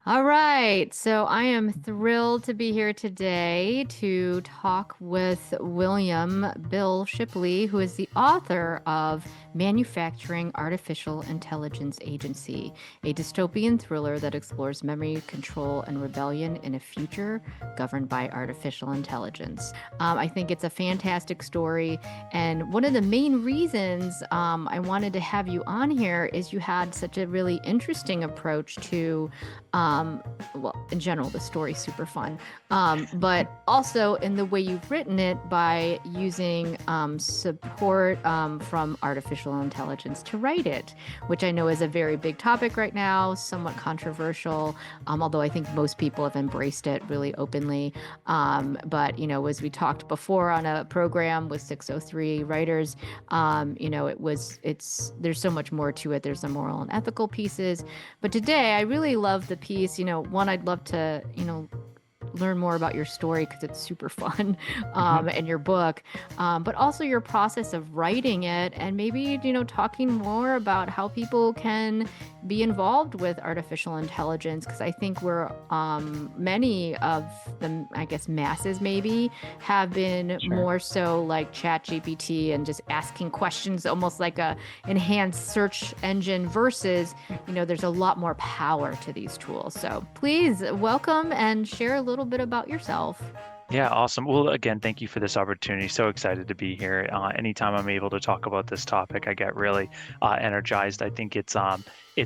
All right, so I am thrilled to be here today to talk with William Bill Shipley, who is the author of Manufacturing Artificial Intelligence Agency, a dystopian thriller that explores memory, control, and rebellion in a future governed by artificial intelligence. I think it's a fantastic story, and one of the main reasons I wanted to have you on here is you had such a really interesting approach to um, well, in general, the story's super fun, but also in the way you've written it by using support from artificial intelligence to write it, which I know is a very big topic right now, somewhat controversial, although I think most people have embraced it really openly. But, as we talked before on a program with 603 writers, there's so much more to it. There's the moral and ethical pieces. But today, I really love the piece. One, I'd love to, learn more about your story because it's super fun Mhm. and your book, but also your process of writing it and maybe, talking more about how people can be involved with artificial intelligence because I think many of the, I guess, masses maybe have been Sure. more so like Chat GPT and just asking questions almost like a enhanced search engine versus there's a lot more power to these tools. So please welcome and share a little bit about yourself. Yeah, awesome. Well, again, thank you for this opportunity. So excited to be here. Anytime I'm able to talk about this topic, I get really energized. I think it's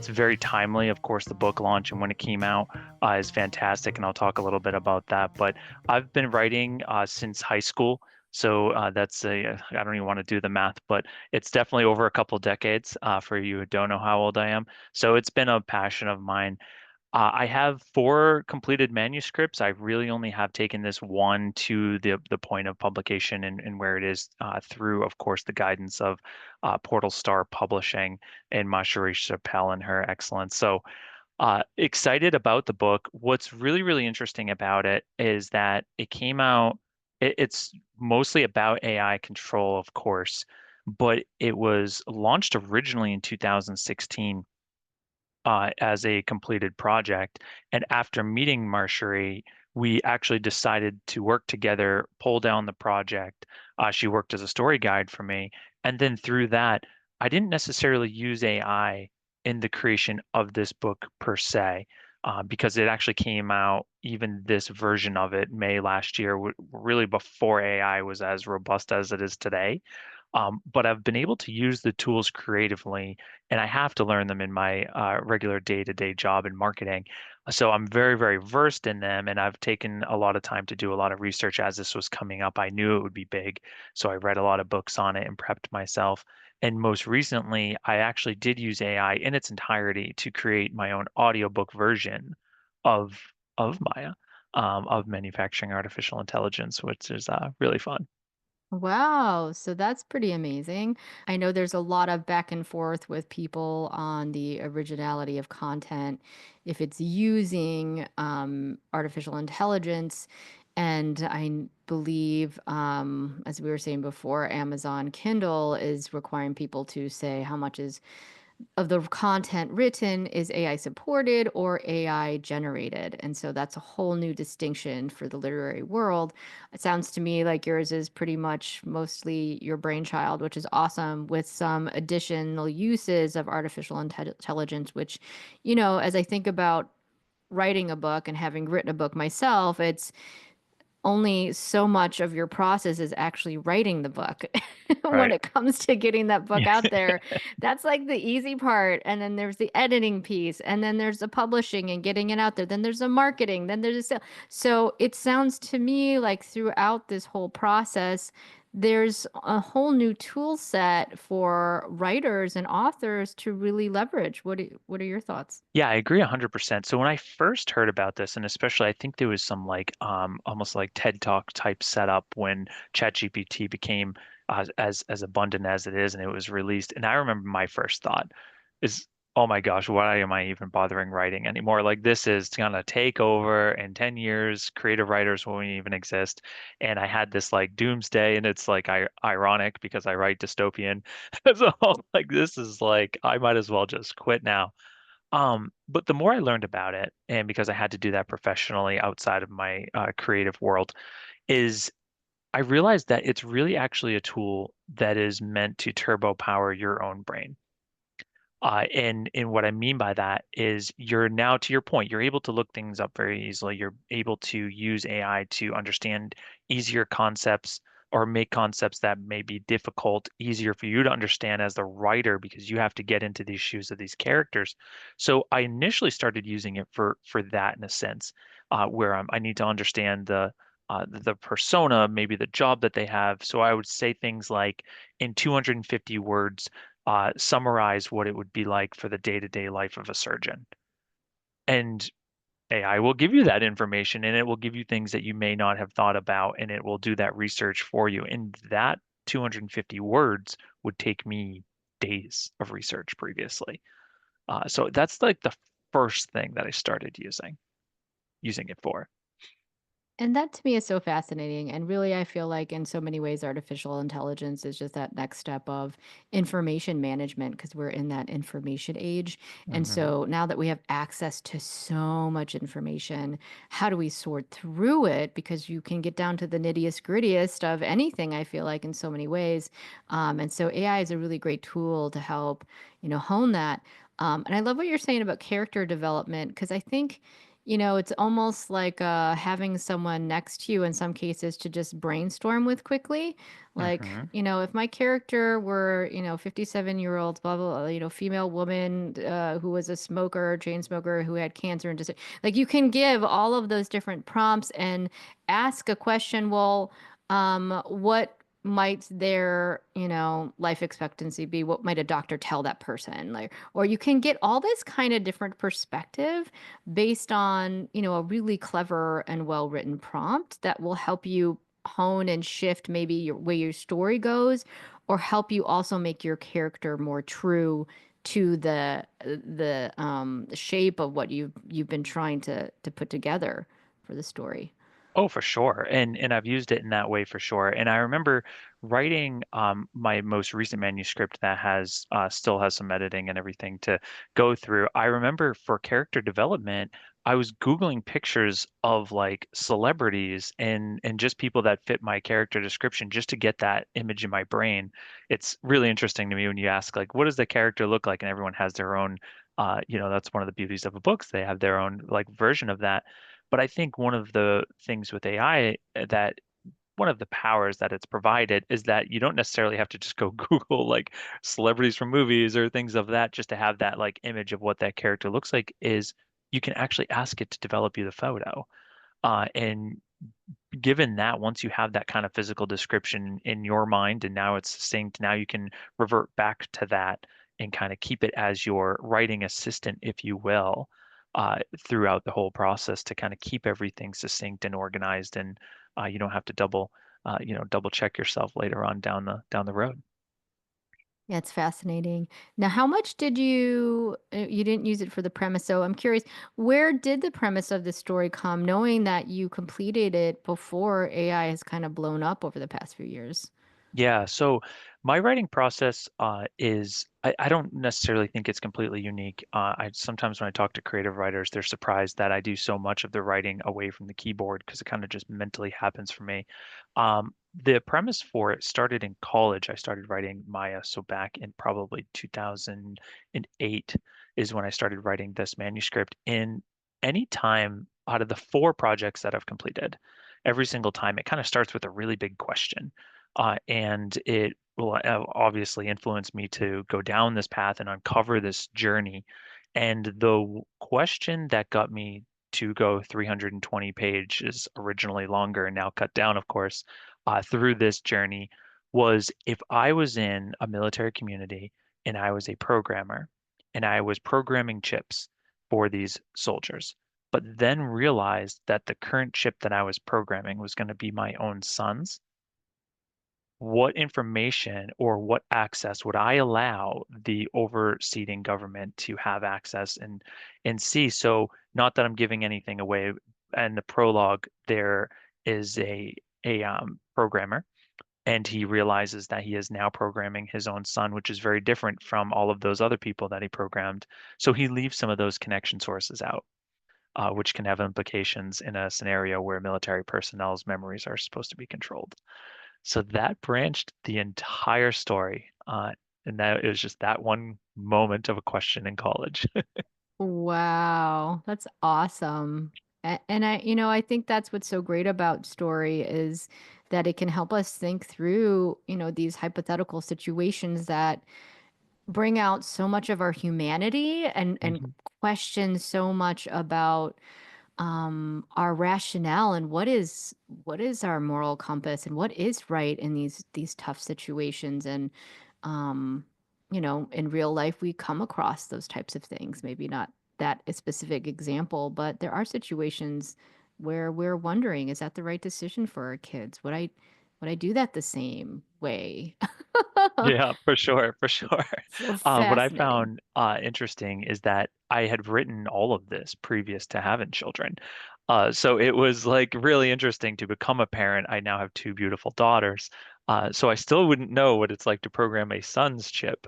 very timely. Of course, the book launch and when it came out is fantastic, and I'll talk a little bit about that. But I've been writing since high school, so I don't even want to do the math, but it's definitely over a couple decades. For you who don't know how old I am, so it's been a passion of mine. I have four completed manuscripts. I really only have taken this one to the point of publication and where it is through, of course, the guidance of Portal Star Publishing and Marjorie Chappelle and her excellence. So excited about the book. What's really, really interesting about it is that it came out, it's mostly about AI control, of course, but it was launched originally in 2016 as a completed project. And after meeting Marjorie, we actually decided to work together, pull down the project. She worked as a story guide for me. And then through that, I didn't necessarily use AI in the creation of this book per se, because it actually came out, even this version of it, May last year, really before AI was as robust as it is today. But I've been able to use the tools creatively, and I have to learn them in my regular day-to-day job in marketing. So I'm very, very versed in them, and I've taken a lot of time to do a lot of research as this was coming up. I knew it would be big, so I read a lot of books on it and prepped myself. And most recently, I actually did use AI in its entirety to create my own audiobook version of Maya, of manufacturing artificial intelligence, which is really fun. Wow, so that's pretty amazing. I know there's a lot of back and forth with people on the originality of content, if it's using artificial intelligence. And I believe, as we were saying before, Amazon Kindle is requiring people to say how much is of the content written is AI supported or AI generated. And so that's a whole new distinction for the literary world. It sounds to me like yours is pretty much mostly your brainchild, which is awesome, with some additional uses of artificial intelligence, which, as I think about writing a book and having written a book myself, it's only so much of your process is actually writing the book. When Right. it comes to getting that book Yeah. out there, that's like the easy part. And then there's the editing piece, and then there's the publishing and getting it out there. Then there's the marketing, then there's a sale. So it sounds to me like throughout this whole process, there's a whole new tool set for writers and authors to really leverage. What are your thoughts? Yeah, I agree 100%. So when I first heard about this, and especially I think there was some like almost like TED Talk type setup when ChatGPT became as abundant as it is and it was released. And I remember my first thought is, oh my gosh, why am I even bothering writing anymore? Like this is gonna take over in 10 years, creative writers won't even exist. And I had this like doomsday, and it's like ironic because I write dystopian. So like this is like I might as well just quit now. But the more I learned about it, and because I had to do that professionally outside of my creative world, is I realized that it's really actually a tool that is meant to turbo power your own brain. And what I mean by that is you're now, to your point, you're able to look things up very easily. You're able to use AI to understand easier concepts or make concepts that may be difficult easier for you to understand as the writer because you have to get into these shoes of these characters. So I initially started using it for that in a sense, where I need to understand the persona, maybe the job that they have. So I would say things like in 250 words summarize what it would be like for the day-to-day life of a surgeon. And AI will give you that information and it will give you things that you may not have thought about and it will do that research for you. And that 250 words would take me days of research previously. So that's like the first thing that I started using it for. And that to me is so fascinating. And really, I feel like in so many ways, artificial intelligence is just that next step of information management because we're in that information age. And Hmm. so now that we have access to so much information, how do we sort through it? Because you can get down to the nittiest grittiest of anything, I feel like, in so many ways. And so AI is a really great tool to help, hone that. And I love what you're saying about character development because I think. It's almost like having someone next to you in some cases to just brainstorm with quickly. Like, Hmm. if my character were, 57-year-old, blah, blah, blah, female woman who was a smoker, chain smoker, who had cancer and just like you can give all of those different prompts and ask a question. Well, what might their, life expectancy be? What might a doctor tell that person? Like, or you can get all this kind of different perspective based on, a really clever and well-written prompt that will help you hone and shift maybe your way your story goes or help you also make your character more true to the shape of what you've been trying to put together for the story. Oh, for sure. And I've used it in that way for sure. And I remember writing my most recent manuscript that has still has some editing and everything to go through. I remember for character development, I was Googling pictures of like celebrities and just people that fit my character description just to get that image in my brain. It's really interesting to me when you ask like, what does the character look like? And everyone has their own that's one of the beauties of a book. They have their own like version of that. But I think one of the things with AI that one of the powers that it's provided is that you don't necessarily have to just go Google like celebrities from movies or things of that just to have that like image of what that character looks like is you can actually ask it to develop you the photo. And given that once you have that kind of physical description in your mind and now it's succinct, now you can revert back to that and kind of keep it as your writing assistant, if you will, throughout the whole process to kind of keep everything succinct and organized and you don't have to double check yourself later on down the road. Yeah, it's fascinating. Now, how much did you didn't use it for the premise, so I'm curious, where did the premise of the story come, knowing that you completed it before AI has kind of blown up over the past few years? Yeah, so my writing process is I don't necessarily think it's completely unique. I sometimes when I talk to creative writers, they're surprised that I do so much of the writing away from the keyboard because it kind of just mentally happens for me. The premise for it started in college. I started writing Maya, so back in probably 2008 is when I started writing this manuscript. In any time out of the four projects that I've completed, every single time it kind of starts with a really big question and it will obviously influence me to go down this path and uncover this journey. And the question that got me to go 320 pages, originally longer and now cut down, of course, through this journey was if I was in a military community and I was a programmer and I was programming chips for these soldiers, but then realized that the current chip that I was programming was going to be my own son's, what information or what access would I allow the overseeing government to have access and see? So not that I'm giving anything away. And the prologue there is a programmer and he realizes that he is now programming his own son, which is very different from all of those other people that he programmed. So he leaves some of those connection sources out, which can have implications in a scenario where military personnel's memories are supposed to be controlled. So that branched the entire story. And that it was just that one moment of a question in college. Wow, that's awesome. And I think that's what's so great about story is that it can help us think through, these hypothetical situations that bring out so much of our humanity and Hmm. question so much about our rationale and what is our moral compass and what is right in these tough situations. And um in real life we come across those types of things, maybe not that a specific example, but there are situations where we're wondering, is that the right decision for our kids? Would I do that the same way? Yeah, for sure, for sure. So What I fascinating. found interesting is that I had written all of this previous to having children. So it was like really interesting to become a parent. I now have two beautiful daughters. So I still wouldn't know what it's like to program a son's chip,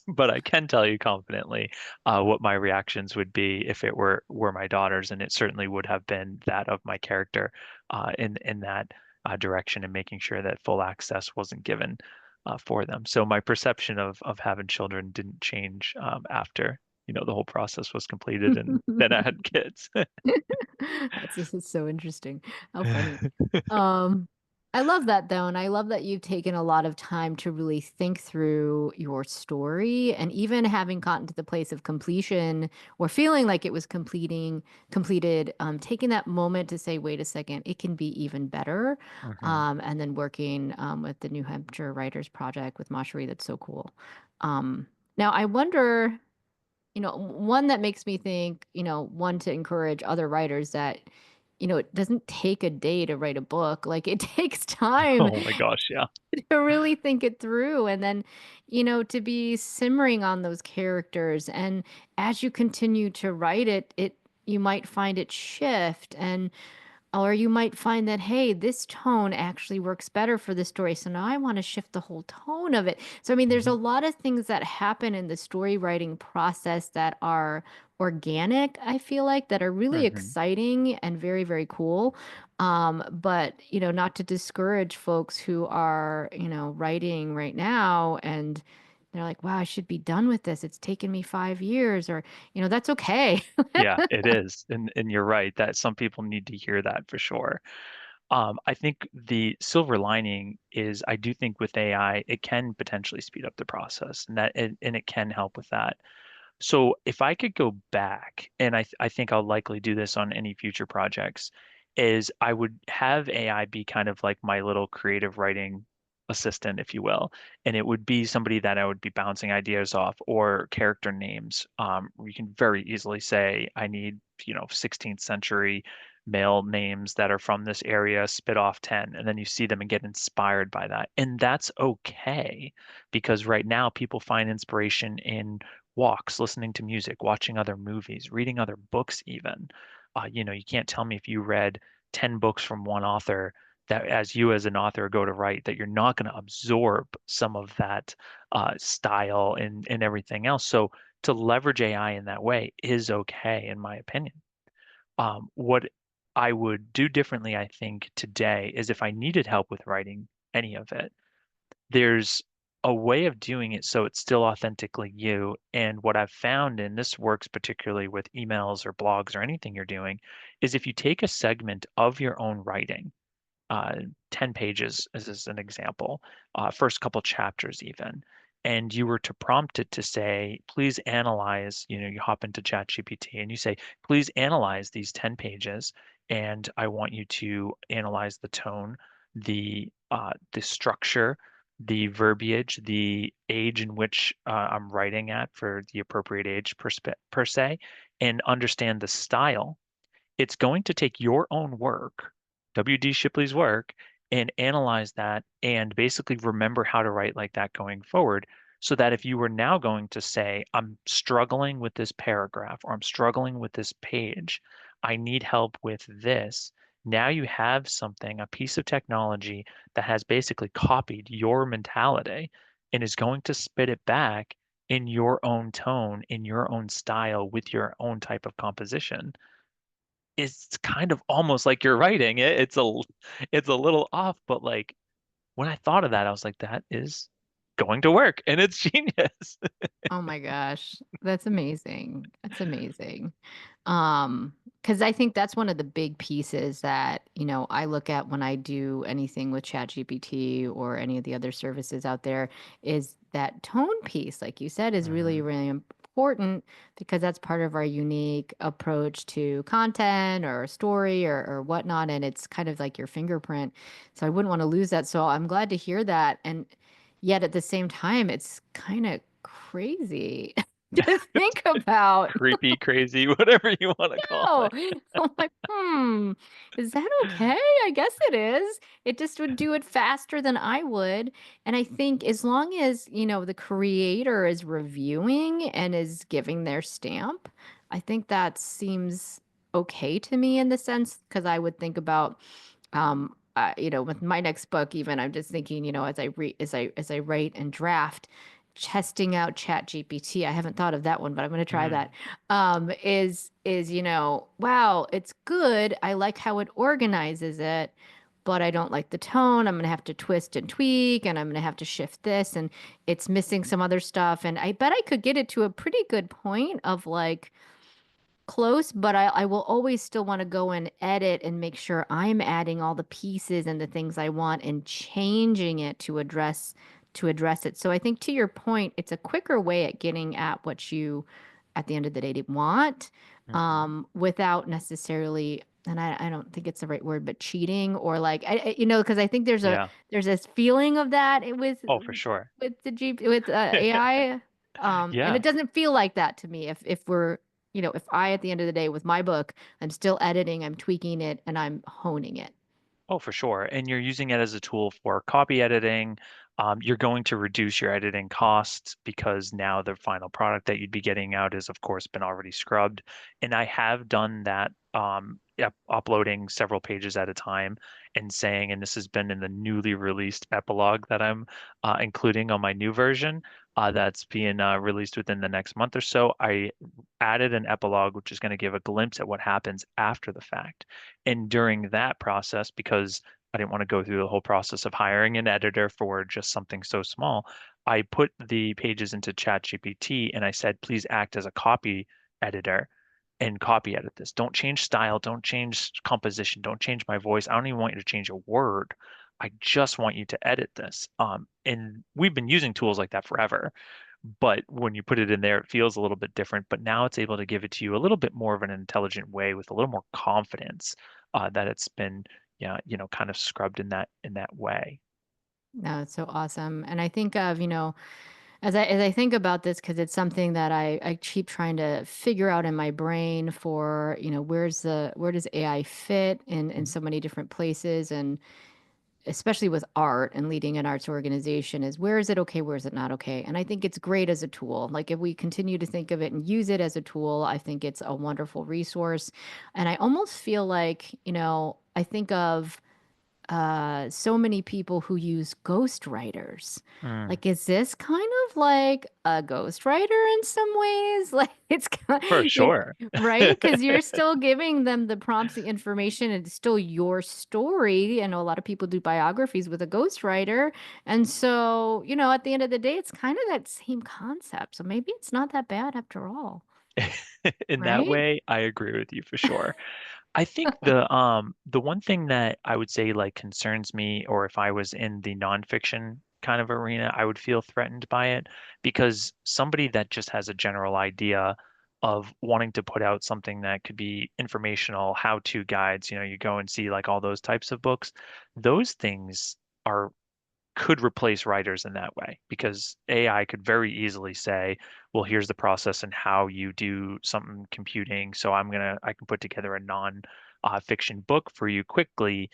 but I can tell you confidently what my reactions would be if it were my daughters, and it certainly would have been that of my character in that direction and making sure that full access wasn't given for them. So my perception of having children didn't change after, the whole process was completed and then I had kids. That's just so interesting. How funny. Um, I love that though, and I love that you've taken a lot of time to really think through your story, and even having gotten to the place of completion or feeling like it was completed, taking that moment to say, wait a second, it can be even better. Hmm. And then working with the New Hampshire Writers Project with Mashery, that's so cool. Now I wonder, one that makes me think, one to encourage other writers that, it doesn't take a day to write a book. Like it takes time Oh my gosh, yeah. to really think it through, and then, to be simmering on those characters. And as you continue to write it, you might find it shift, and or you might find that, hey, this tone actually works better for the story. So now I want to shift the whole tone of it. So, I mean, there's a Hmm. lot of things that happen in the story writing process that are organic, I feel like, that are really Hmm. exciting and very, very cool. But, not to discourage folks who are, writing right now and they're like, wow, I should be done with this. It's taken me 5 years, or, that's okay. Yeah, it is. And you're right that some people need to hear that for sure. I think the silver lining is I do think with AI, it can potentially speed up the process and it can help with that. So if I could go back, and I think I'll likely do this on any future projects, is I would have AI be kind of like my little creative writing assistant, if you will. And it would be somebody that I would be bouncing ideas off or character names. You can very easily say, I need, 16th century male names that are from this area, spit off 10, and then you see them and get inspired by that. And that's okay because right now people find inspiration in walks, listening to music, watching other movies, reading other books, even. You can't tell me if you read 10 books from one author that as you as an author go to write, that you're not going to absorb some of that style and everything else. So to leverage AI in that way is okay, in my opinion. What I would do differently, I think, today is if I needed help with writing any of it, there's a way of doing it so it's still authentically you. And what I've found, and this works particularly with emails or blogs or anything you're doing, is if you take a segment of your own writing, uh, 10 pages as an example, first couple chapters even, and you were to prompt it to say, please analyze, you hop into ChatGPT and you say, please analyze these 10 pages, and I want you to analyze the tone, the structure, the verbiage, the age in which I'm writing at for the appropriate age per se, and understand the style. It's going to take your own work, W.D. Shipley's work, and analyze that and basically remember how to write like that going forward. So that if you were now going to say, I'm struggling with this paragraph or I'm struggling with this page, I need help with this. Now you have something, a piece of technology that has basically copied your mentality and is going to spit it back in your own tone, in your own style, with your own type of composition. It's kind of almost like you're writing it. It's a little off, but like when I thought of that, I was like, that is going to work, and it's genius. Oh my gosh, that's amazing. That's amazing. Because I think that's one of the big pieces that, I look at when I do anything with ChatGPT or any of the other services out there is that tone piece, like you said, is really, Hmm. really important because that's part of our unique approach to content or story or whatnot. And it's kind of like your fingerprint. So I wouldn't want to lose that. So I'm glad to hear that. And yet at the same time, it's kind of crazy to think about. Creepy, crazy, whatever you want to call No. it. I'm like, is that okay? I guess it is. It just would do it faster than I would. And I think as long as, the creator is reviewing and is giving their stamp, I think that seems okay to me in the sense because I would think about with my next book, even I'm just thinking, as I read, as I write and draft, testing out Chat GPT. I haven't thought of that one, but I'm going to try that. Mm, Is wow, it's good. I like how it organizes it, but I don't like the tone. I'm going to have to twist and tweak, and I'm going to have to shift this, and it's missing some other stuff. And I bet I could get it to a pretty good point of like close, but I will always still want to go and edit and make sure I'm adding all the pieces and the things I want and changing it to address it. So I think to your point, it's a quicker way at getting at what you at the end of the day want, mhm. without necessarily, and I don't think it's the right word, but cheating or like because I think Yeah. there's this feeling of that with Oh, for sure. with AI. And Yeah. it doesn't feel like that to me if we're if I, at the end of the day, with my book, I'm still editing, I'm tweaking it, and I'm honing it. Oh, for sure. And you're using it as a tool for copy editing. You're going to reduce your editing costs because now the final product that you'd be getting out is, of course, been already scrubbed. And I have done that, uploading several pages at a time and saying, and this has been in the newly released epilogue that I'm including on my new version, that's being released within the next month or so. I added an epilogue, which is going to give a glimpse at what happens after the fact. And during that process, because I didn't want to go through the whole process of hiring an editor for just something so small, I put the pages into ChatGPT and I said, please act as a copy editor and copy edit this. Don't change style, don't change composition, don't change my voice. I don't even want you to change a word. I just want you to edit this. And we've been using tools like that forever. But when you put it in there, it feels a little bit different. But now it's able to give it to you a little bit more of an intelligent way with a little more confidence that it's been, yeah, kind of scrubbed in that way. No, it's so awesome. And I think of, as I think about this, because it's something that I keep trying to figure out in my brain for, where does AI fit in Mhm. so many different places, and especially with art and leading an arts organization, is where is it okay, where is it not okay? And I think it's great as a tool. Like if we continue to think of it and use it as a tool, I think it's a wonderful resource. And I almost feel like, I think of so many people who use ghostwriters. Mm, Like, is this kind of like a ghostwriter in some ways? Like, it's kind for sure. right? Because you're still giving them the prompts, the information, and it's still your story. I know a lot of people do biographies with a ghostwriter. And so, at the end of the day, it's kind of that same concept. So maybe it's not that bad after all, In that right? way, I agree with you for sure. I think the one thing that I would say like concerns me, or if I was in the nonfiction kind of arena, I would feel threatened by it because somebody that just has a general idea of wanting to put out something that could be informational, how-to guides, you go and see like all those types of books, those things are could replace writers in that way because AI could very easily say, well, here's the process and how you do something computing. So I can put together a non fiction book for you quickly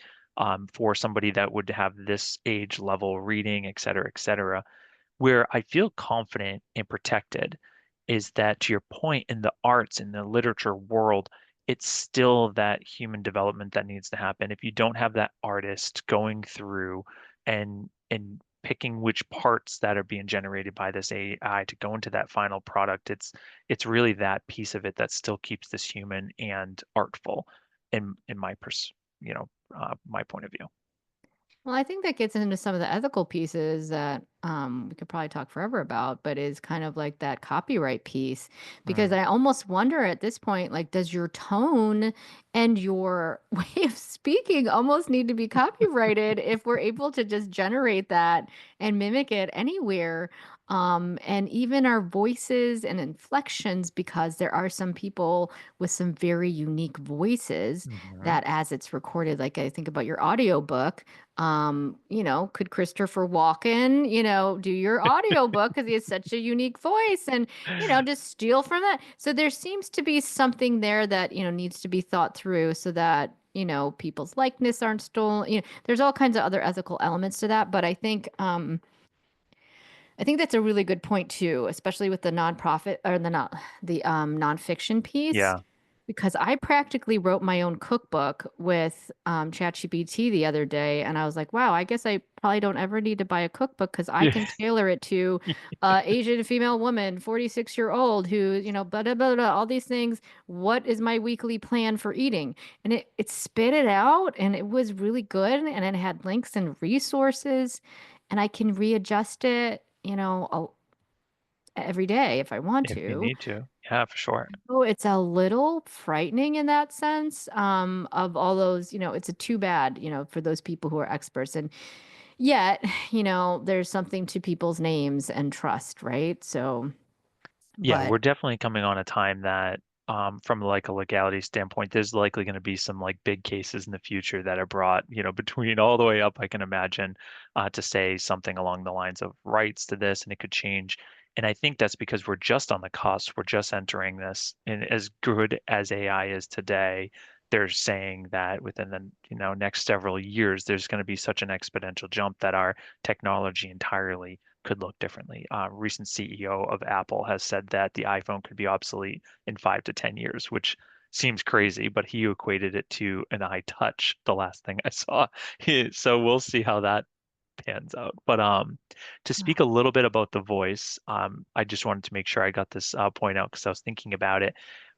for somebody that would have this age level reading, et cetera, et cetera. Where I feel confident and protected is that to your point in the arts, in the literature world, it's still that human development that needs to happen. If you don't have that artist going through and picking which parts that are being generated by this AI to go into that final product, it's really that piece of it that still keeps this human and artful in my my point of view. Well, I think that gets into some of the ethical pieces that we could probably talk forever about, but is kind of like that copyright piece. Because Mm. I almost wonder at this point, like, does your tone and your way of speaking almost need to be copyrighted if we're able to just generate that and mimic it anywhere? And even our voices and inflections, because there are some people with some very unique voices Mhm. that, as it's recorded, like I think about your audiobook, could Christopher Walken, do your audiobook because he has such a unique voice and, just steal from that. So there seems to be something there that, needs to be thought through so that, people's likeness aren't stolen. There's all kinds of other ethical elements to that. But I think that's a really good point too, especially with the nonprofit or the nonfiction piece, Yeah. because I practically wrote my own cookbook with ChatGPT the other day, and I was like, wow, I guess I probably don't ever need to buy a cookbook because I Yeah. can tailor it to Asian female woman, 46-year-old who, blah, blah, blah, blah, all these things. What is my weekly plan for eating? And it spit it out, and it was really good, and it had links and resources, and I can readjust it, every day if I want If you to. need to. Yeah, for sure. Oh, it's a little frightening in that sense, of all those, it's a too bad, for those people who are experts. And yet, there's something to people's names and trust, right? So, Yeah, but we're definitely coming on a time that, from like a legality standpoint, there's likely going to be some like big cases in the future that are brought, between all the way up, I can imagine, to say something along the lines of rights to this, and it could change. And I think that's because we're just on the cusp. We're just entering this. And as good as AI is today, they're saying that within the, next several years, there's going to be such an exponential jump that our technology entirely could look differently. Recent CEO of Apple has said that the iPhone could be obsolete in 5 to 10 years, which seems crazy, but he equated it to an iTouch, the last thing I saw. So we'll see how that pans out. But to speak a little bit about the voice, I just wanted to make sure I got this point out because I was thinking about it.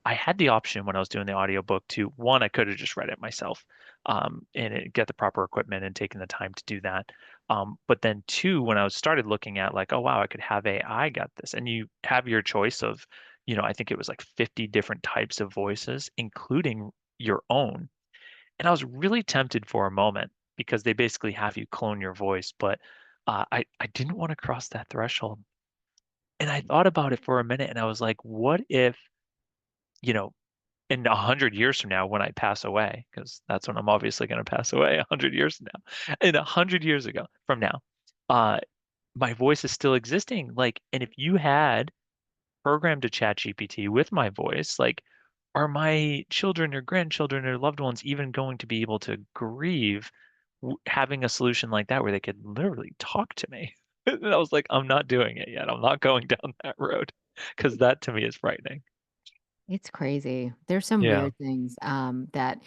I had the option when I was doing the audiobook to one, I could have just read it myself, get the proper equipment and taken the time to do that. But then two, when I was started looking at like, oh wow, I could have AI got this, and you have your choice of, I think it was like 50 different types of voices, including your own. And I was really tempted for a moment because they basically have you clone your voice, but I didn't want to cross that threshold. And I thought about it for a minute and I was like, what if, you know, in 100 years from now when I pass away, because that's when I'm obviously going to pass away 100 years from now, in 100 years ago from now, uh, my voice is still existing. Like, and if you had programmed a chat GPT with my voice, like, are my children or grandchildren or loved ones even going to be able to grieve having a solution like that where they could literally talk to me? And I was like, I'm not doing it yet. I'm not going down that road because that to me is frightening. it's crazy. There's some Yeah. weird things that,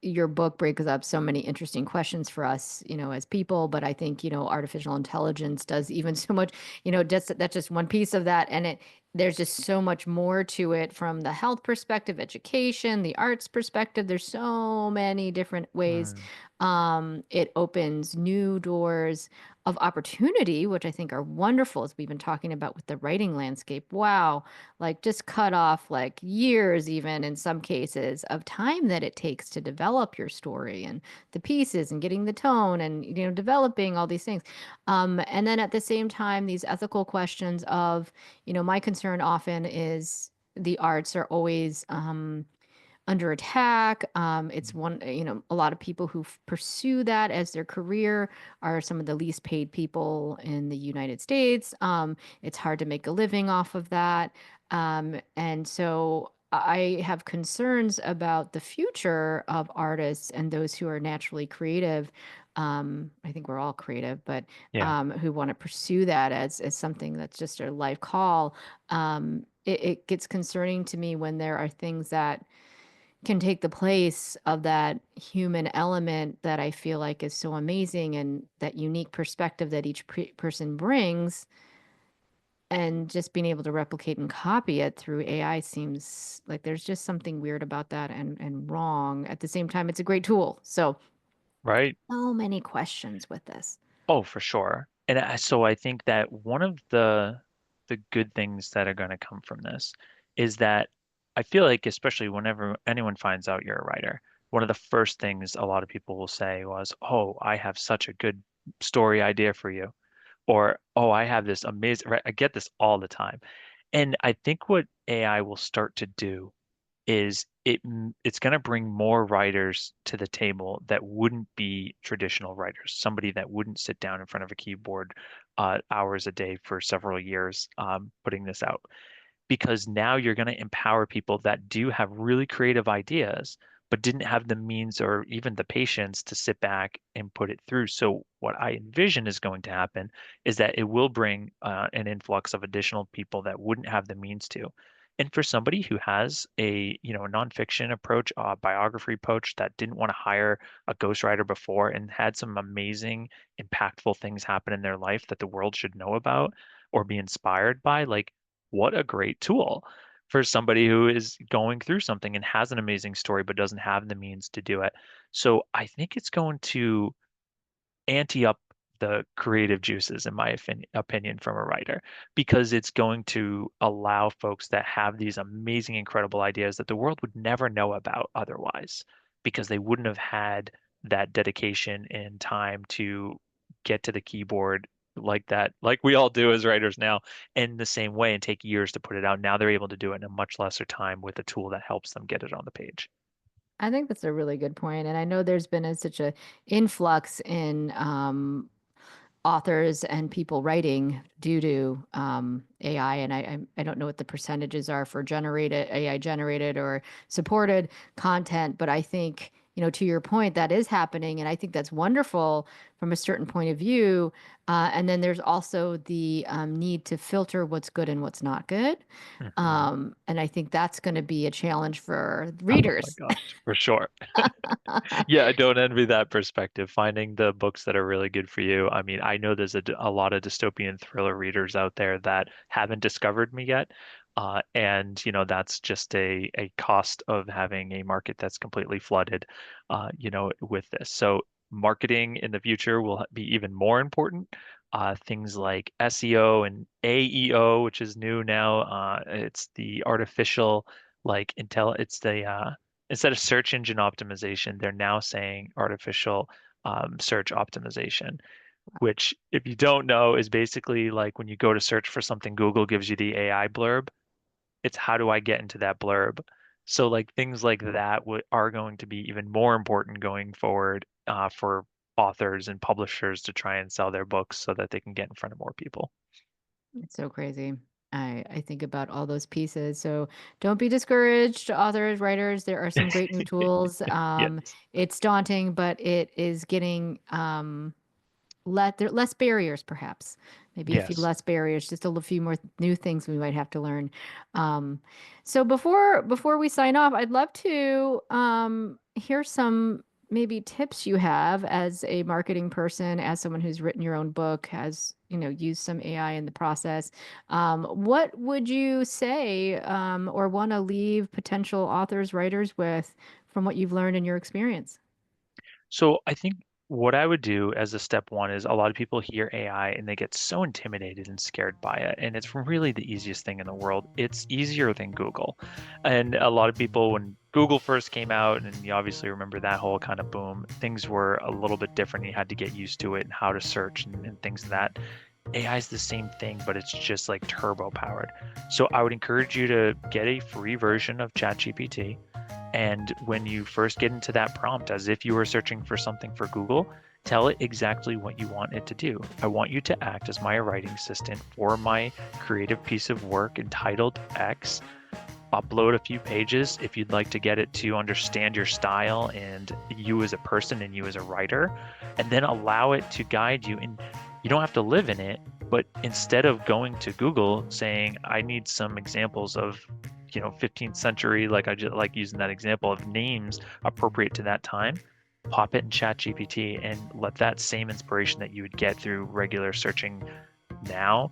your book brings up so many interesting questions for us, as people. But I think, artificial intelligence does even so much, that's just one piece of that. And there's just so much more to it from the health perspective, education, the arts perspective. There's so many different ways. Mm. It opens new doors of opportunity, which I think are wonderful, as we've been talking about with the writing landscape. Wow, like just cut off like years, even in some cases, of time that it takes to develop your story and the pieces and getting the tone and, developing all these things. And then at the same time, these ethical questions of, my concern often is the arts are always under attack. It's one, a lot of people who pursue that as their career are some of the least paid people in the United States. It's hard to make a living off of that. And so I have concerns about the future of artists and those who are naturally creative. I think we're all creative, but Yeah. who want to pursue that as something that's just their life call. It gets concerning to me when there are things that can take the place of that human element that I feel like is so amazing and that unique perspective that each person brings, and just being able to replicate and copy it through AI seems like there's just something weird about that and wrong. At the same time, it's a great tool. So, right? so many questions with this. Oh, for sure. And so I think that one of the good things that are going to come from this is that I feel like, especially whenever anyone finds out you're a writer, one of the first things a lot of people will say was, "Oh, I have such a good story idea for you," or "Oh, I have this amazing," right? I get this all the time. And I think what AI will start to do is it's going to bring more writers to the table that wouldn't be traditional writers, somebody that wouldn't sit down in front of a keyboard hours a day for several years putting this out, because now you're going to empower people that do have really creative ideas, but didn't have the means or even the patience to sit back and put it through. So what I envision is going to happen is that it will bring an influx of additional people that wouldn't have the means to. And for somebody who has a nonfiction approach, a biography approach that didn't want to hire a ghostwriter before and had some amazing, impactful things happen in their life that the world should know about or be inspired by, like what a great tool for somebody who is going through something and has an amazing story but doesn't have the means to do it. So I think it's going to ante up the creative juices, in my opinion, from a writer, because it's going to allow folks that have these amazing, incredible ideas that the world would never know about otherwise, because they wouldn't have had that dedication and time to get to the keyboard like that, like we all do as writers now, in the same way and take years to put it out. Now they're able to do it in a much lesser time with a tool that helps them get it on the page. I think that's a really good point, and I know there's been such a influx in authors and people writing due to AI, and I don't know what the percentages are for generated AI generated or supported content, but I think to your point that is happening, and I think that's wonderful from a certain point of view. And then there's also the need to filter what's good and what's not good, Mhm. and I think that's going to be a challenge for Oh my readers. gosh, for sure. Yeah, I don't envy that perspective. Finding the books that are really good for you. I mean, I know there's a lot of dystopian thriller readers out there that haven't discovered me yet. And that's just a cost of having a market that's completely flooded, with this. So marketing in the future will be even more important. Things like SEO and AEO, which is new now. It's the artificial it's the instead of search engine optimization, they're now saying artificial search optimization, which, if you don't know, is basically like when you go to search for something, Google gives you the AI blurb. It's how do I get into that blurb? So, like things like that are going to be even more important going forward for authors and publishers to try and sell their books so that they can get in front of more people. It's so crazy. I think about all those pieces. So don't be discouraged, authors, writers. There are some great new tools. Yes. It's daunting, but it is getting there less barriers, perhaps. Maybe a few Yes. less barriers, just a few more new things we might have to learn. Um, so before we sign off, I'd love to hear some maybe tips you have as a marketing person, as someone who's written your own book, has used some AI in the process. What would you say or want to leave potential authors, writers with from what you've learned in your experience? So I think what I would do as a step one is a lot of people hear AI and they get so intimidated and scared by it. And it's really the easiest thing in the world. It's easier than Google. And a lot of people, when Google first came out, and you obviously remember that whole kind of boom, things were a little bit different. You had to get used to it and how to search and things like that. AI is the same thing, but it's just like turbo powered. So I would encourage you to get a free version of ChatGPT. And when you first get into that prompt, as if you were searching for something for Google, tell it exactly what you want it to do. I want you to act as my writing assistant for my creative piece of work entitled X. Upload a few pages if you'd like to get it to understand your style and you as a person and you as a writer, and then allow it to guide you. And you don't have to live in it, but instead of going to Google saying, I need some examples of 15th century, like I just like using that example of names appropriate to that time, pop it in Chat GPT and let that same inspiration that you would get through regular searching now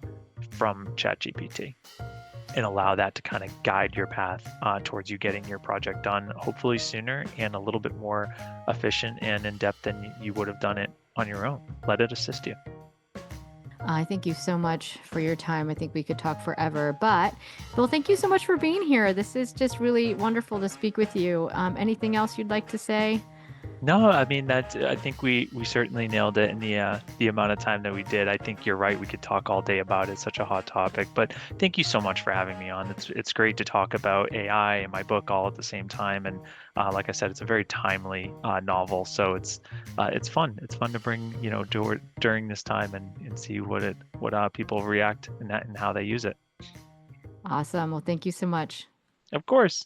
from Chat GPT, and allow that to kind of guide your path towards you getting your project done, hopefully sooner and a little bit more efficient and in depth than you would have done it on your own. Let it assist you. I thank you so much for your time. I think we could talk forever. But, Bill, thank you so much for being here. This is just really wonderful to speak with you. Anything else you'd like to say? No, I mean that I think we certainly nailed it in the amount of time that we did. I think you're right. We could talk all day about it. It's such a hot topic. But thank you so much for having me on. It's great to talk about AI and my book all at the same time. And like I said, it's a very timely novel. So it's fun. It's fun to bring during this time and see what people react and how they use it. Awesome. Well, thank you so much. Of course.